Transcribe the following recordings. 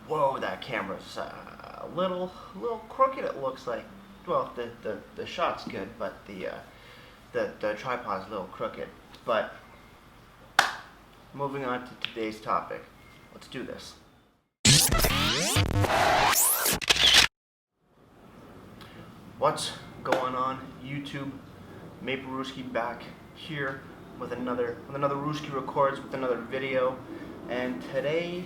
whoa, that camera's a little crooked. It looks like. Well, the shot's good, but the tripod's a little crooked. But moving on to today's topic, let's do this. What's going on, YouTube? Maple Rooski back here with another Rooski Records with another video, and today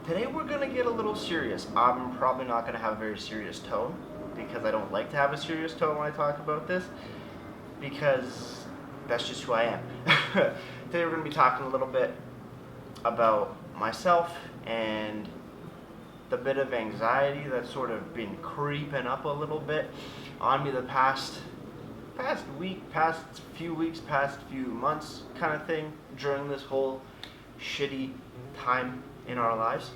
we're gonna get a little serious. I'm probably not gonna have a very serious tone because I don't like to have a serious tone when I talk about this, because that's just who I am. Today we're gonna be talking a little bit about myself and the bit of anxiety that's sort of been creeping up a little bit on me the past week, past few weeks, past few months kind of thing during this whole shitty time in our lives.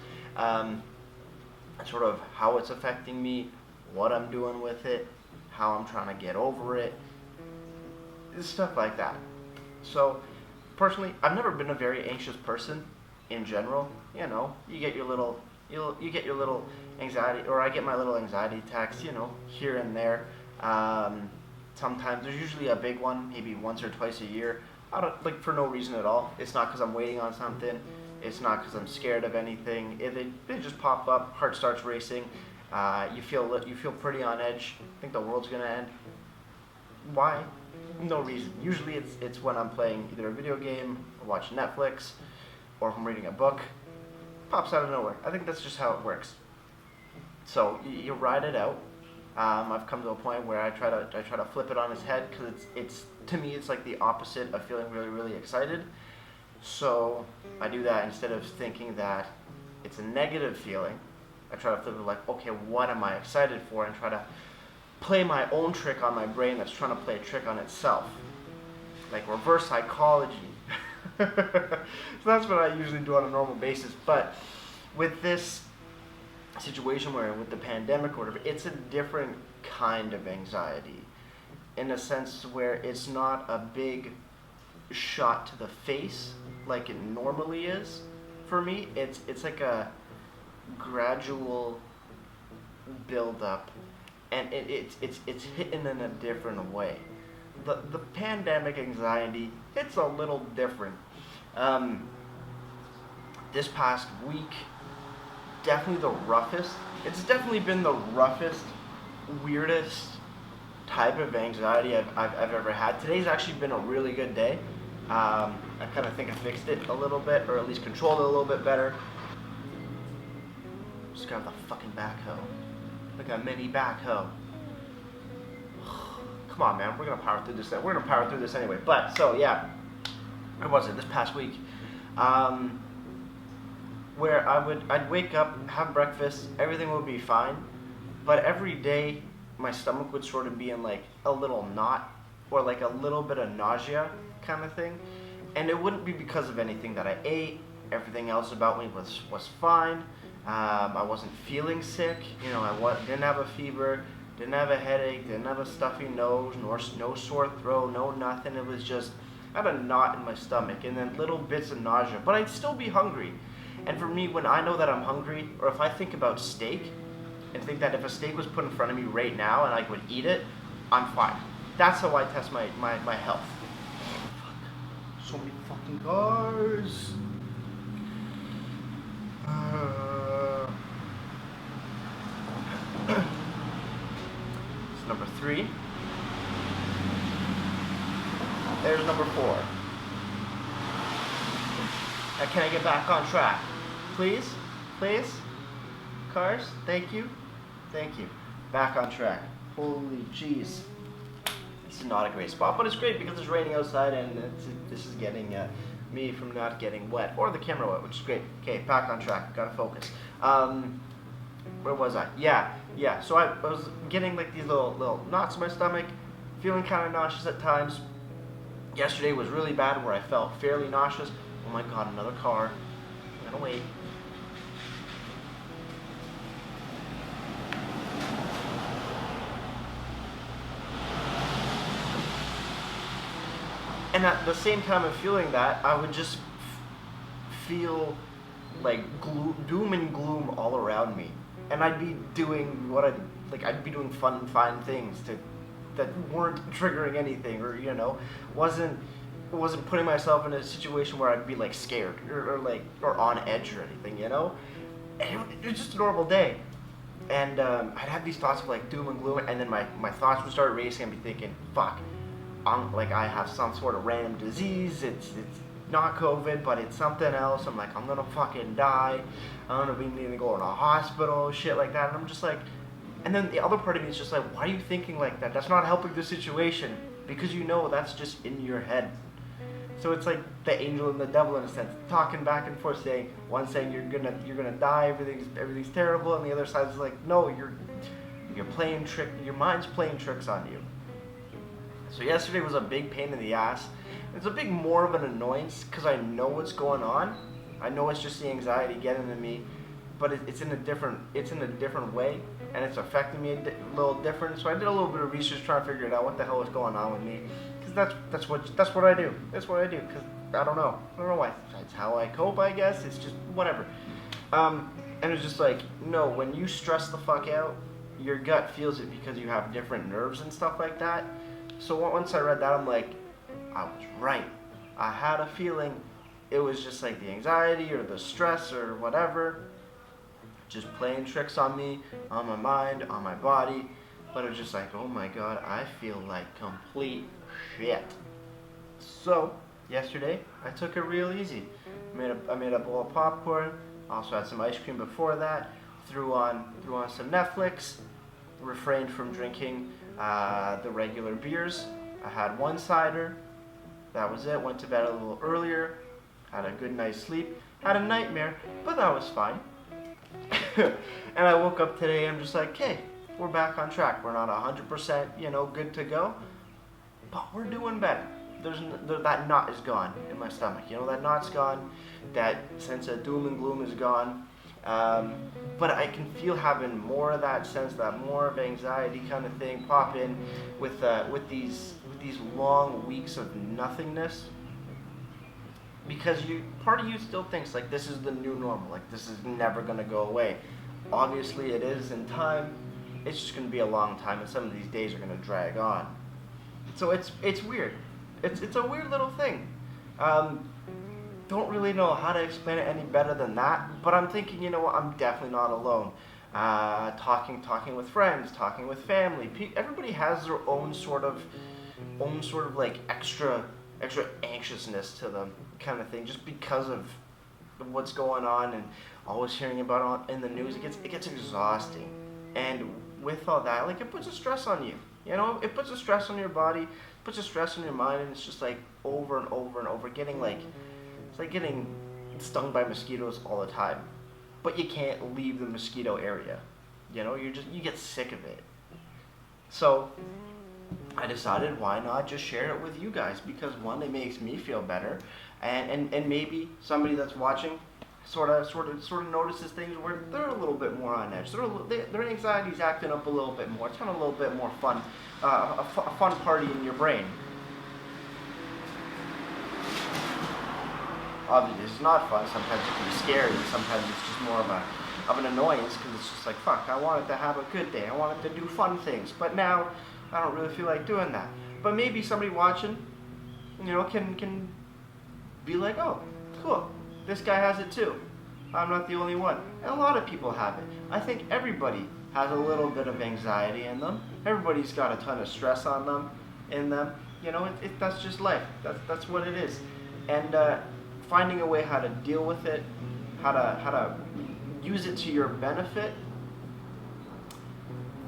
Sort of how it's affecting me, what I'm doing with it, how I'm trying to get over it, stuff like that. So, personally, I've never been a very anxious person in general. You know, you get your little anxiety, or I get my little anxiety attacks, here and there. Sometimes there's usually a big one, maybe once or twice a year. I don't, like, for no reason at all. It's not because I'm waiting on something. It's not because I'm scared of anything. They just pop up. Heart starts racing. You feel pretty on edge. Think the world's gonna end. Why? No reason. Usually it's when I'm playing either a video game, or watching Netflix, or if I'm reading a book. Pops out of nowhere. I think that's just how it works. So you ride it out. I've come to a point where I try to flip it on its head, because it's to me it's like the opposite of feeling really excited. So I do that instead of thinking that it's a negative feeling. I try to flip it like, okay, what am I excited for, and try to play my own trick on my brain that's trying to play a trick on itself, like reverse psychology. So that's what I usually do on a normal basis. But with this situation where with the pandemic or whatever, it's a different kind of anxiety, in a sense where it's not a big shot to the face like it normally is. For me, it's like a gradual build up, and it's hitting in a different way. The pandemic anxiety, it's a little different. This past week, definitely the roughest. It's definitely been the roughest, weirdest type of anxiety I've ever had. Today's actually been a really good day. I kind of think I fixed it a little bit, or at least controlled it a little bit better. Just grab the fucking backhoe. Like a mini backhoe. Come on, man. We're gonna power through this. We're gonna power through this anyway. But so yeah, what was it? This past week, where I'd wake up, have breakfast, everything would be fine, but every day my stomach would sort of be in like a little knot, or like a little bit of nausea kind of thing, and it wouldn't be because of anything that I ate. Everything else about me was fine. I wasn't feeling sick. Didn't have a fever, didn't have a headache, didn't have a stuffy nose, nor no sore throat, no nothing. It was just, I had a knot in my stomach and then little bits of nausea, but I'd still be hungry. And for me, when I know that I'm hungry, or if I think about steak and think that if a steak was put in front of me right now and I would eat it, I'm fine. That's how I test my health. Fuck. So many fucking cars. It's number 3. There's number 4. Now, can I get back on track? Please? Please? Cars? Thank you. Thank you. Back on track. Holy jeez. This is not a great spot, but it's great because it's raining outside, and this is getting me from not getting wet, or the camera wet, which is great. Okay, back on track. Gotta focus. Where was I? Yeah. So I was getting like these little knots in my stomach, feeling kind of nauseous at times. Yesterday was really bad, where I felt fairly nauseous. Oh my god, another car. I'm gonna wait. And at the same time of feeling that, I would just feel like doom and gloom all around me, and I'd be doing I'd be doing fine things that weren't triggering anything, or wasn't putting myself in a situation where I'd be like scared or on edge or anything, And it was just a normal day, and I'd have these thoughts of like doom and gloom, and then my thoughts would start racing. I'd be thinking, fuck, I have some sort of random disease. It's not COVID, but it's something else. I'm like, I'm gonna fucking die. I'm gonna be needing to go in a hospital, shit like that. And I'm just like, and then the other part of me is just like, why are you thinking like that? That's not helping the situation, because that's just in your head. So it's like the angel and the devil in a sense, talking back and forth, saying one saying you're gonna die, everything's terrible, and the other side is like, no, you're playing trick, your mind's playing tricks on you. So yesterday was a big pain in the ass. It's a big more of an annoyance because I know what's going on. I know it's just the anxiety getting to me, but it's in a different way, and it's affecting me a little different. So I did a little bit of research trying to figure it out, what the hell is going on with me, because that's what I do. That's what I do. Because I don't know why. That's how I cope, I guess. It's just whatever. And it's just like, no, when you stress the fuck out, your gut feels it because you have different nerves and stuff like that. So once I read that, I'm like, I was right. I had a feeling it was just like the anxiety or the stress or whatever, just playing tricks on me, on my mind, on my body. But it was just like, oh my god, I feel like complete shit. So yesterday, I took it real easy. I made a bowl of popcorn. Also had some ice cream before that. Threw on some Netflix. Refrained from drinking the regular beers. I had one cider. That was it. Went to bed a little earlier. Had a good night's sleep. Had a nightmare, but that was fine. And I woke up today and I'm just like, hey, we're back on track. We're not 100%, good to go, but we're doing better. That knot is gone in my stomach. That knot's gone. That sense of doom and gloom is gone. But I can feel having more of that sense, that more of anxiety kind of thing pop in with these long weeks of nothingness, because part of you still thinks like this is the new normal, like this is never gonna go away. Obviously it is in time. It's just gonna be a long time, and some of these days are gonna drag on. So it's weird. It's a weird little thing. Don't really know how to explain it any better than that, but I'm thinking, I'm definitely not alone. Talking with friends, talking with family. Everybody has their own sort of like extra anxiousness to them, kind of thing, just because of what's going on and always hearing about it in the news. It gets exhausting, and with all that, like, it puts a stress on you. It puts a stress on your body, puts a stress on your mind, and it's just like over and over and over, it's like getting stung by mosquitoes all the time, but you can't leave the mosquito area. You get sick of it. So I decided, why not just share it with you guys? Because one, it makes me feel better, and maybe somebody that's watching sort of notices things where they're a little bit more on edge. Their anxiety's acting up a little bit more. It's having a little bit more fun, a fun party in your brain. Obviously, it's not fun. Sometimes it can be scary. Sometimes it's just more of an annoyance, because it's just like, fuck, I wanted to have a good day. I wanted to do fun things, but now I don't really feel like doing that. But maybe somebody watching, can be like, oh, cool, this guy has it too. I'm not the only one. And a lot of people have it. I think everybody has a little bit of anxiety in them. Everybody's got a ton of stress in them. That's just life. That's what it is. And finding a way how to deal with it, how to use it to your benefit,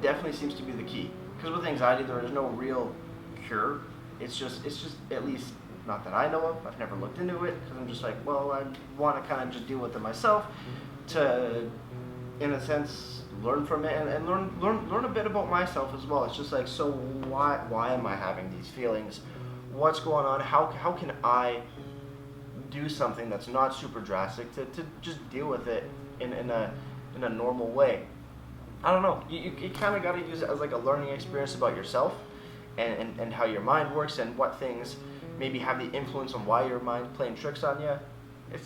definitely seems to be the key. Because with anxiety, there is no real cure. It's just at least, not that I know of. I've never looked into it, because I'm just like, well, I want to kind of just deal with it myself to, in a sense, learn from it and learn a bit about myself as well. It's just like, so why am I having these feelings? What's going on? How can I do something that's not super drastic to just deal with it in a normal way? I don't know. You kind of got to use it as like a learning experience about yourself and how your mind works, and what things maybe have the influence on why your mind's playing tricks on you.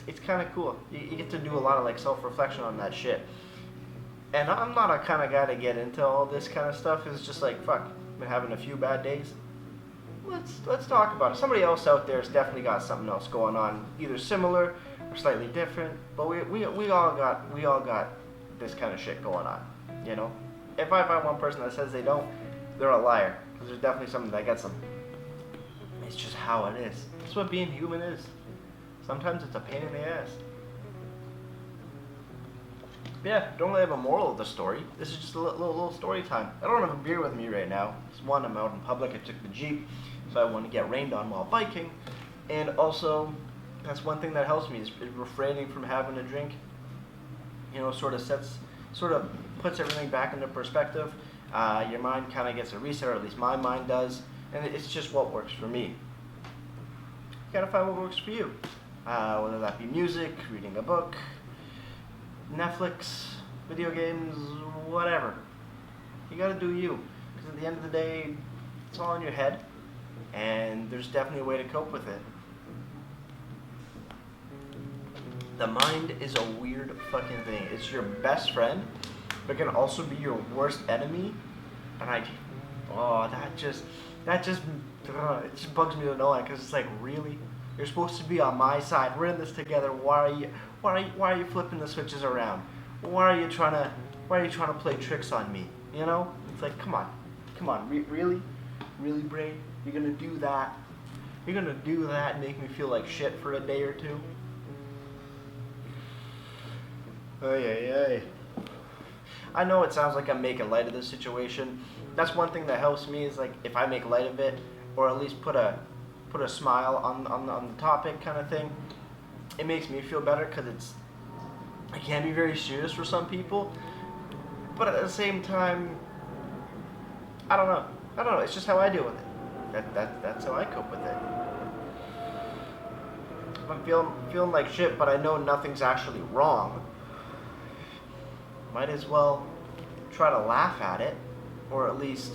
It's kind of cool. You get to do a lot of like self-reflection on that shit. And I'm not a kind of guy to get into all this kind of stuff. It's just like, fuck, been having a few bad days. Let's talk about it. Somebody else out there has definitely got something else going on, either similar or slightly different. But we all got this kind of shit going on. You know, if I find one person that says they don't, they're a liar. Because there's definitely something that gets them. It's just how it is. That's what being human is. Sometimes it's a pain in the ass. Yeah, don't really have a moral of the story. This is just a little story time. I don't have a beer with me right now. It's one, I'm out in public. I took the Jeep, so I want to get rained on while biking. And also, that's one thing that helps me is refraining from having a drink. You know, sort of puts everything back into perspective. Your mind kind of gets a reset, or at least my mind does. And it's just what works for me. You gotta find what works for you. Whether that be music, reading a book, Netflix, video games, whatever. You gotta do you. Because at the end of the day, it's all in your head. And there's definitely a way to cope with it. The mind is a weird fucking thing. It's your best friend, but can also be your worst enemy. And it just bugs me to know that, because it's like, really? You're supposed to be on my side. We're in this together. Why are you flipping the switches around? Why are you trying to play tricks on me? You know? It's like, come on, really, Braid? You're gonna do that? You're gonna do that and make me feel like shit for a day or two? Ay. I know it sounds like I'm making light of this situation. That's one thing that helps me, is like, if I make light of it, or at least put a smile on the topic kind of thing, it makes me feel better, because it can be very serious for some people. But at the same time, I don't know. It's just how I deal with it. That's how I cope with it. If I'm feeling like shit, but I know nothing's actually wrong, might as well try to laugh at it, or at least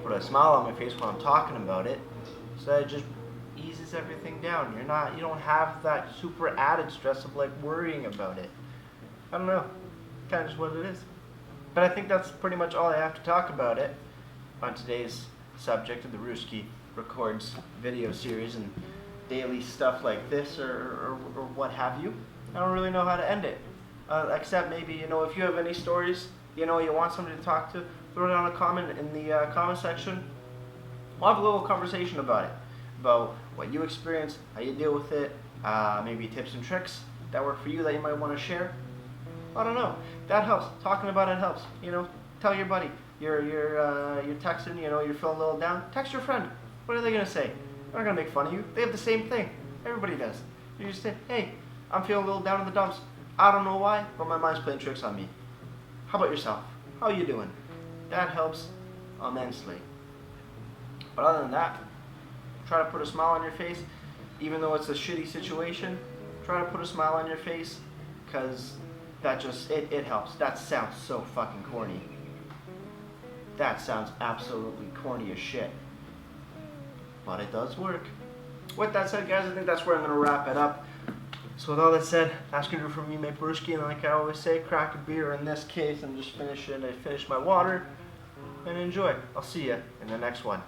put a smile on my face when I'm talking about it, so that it just eases everything down. You don't have that super added stress of like worrying about it. I don't know, kind of just what it is. But I think that's pretty much all I have to talk about it on today's subject of the Rooski Records video series and daily stuff like this, or what have you. I don't really know how to end it, except maybe, if you have any stories, you want somebody to talk to, throw down a comment in the comment section. We'll have a little conversation about it, about what you experience, how you deal with it, maybe tips and tricks that work for you that you might want to share. I don't know. That helps. Talking about it helps. Tell your buddy. You're texting. You're feeling a little down. Text your friend. What are they gonna say? They're not gonna make fun of you. They have the same thing. Everybody does. You just say, "Hey, I'm feeling a little down in the dumps. I don't know why, but my mind's playing tricks on me. How about yourself? How are you doing?" That helps immensely. But other than that, try to put a smile on your face, even though it's a shitty situation. Try to put a smile on your face, because that just, it helps. That sounds so fucking corny. That sounds absolutely corny as shit. But it does work. With that said, guys, I think that's where I'm going to wrap it up. So with all that said, asking you from me, my brewski, and like I always say, crack a beer in this case, and just finish my water, and enjoy. I'll see you in the next one.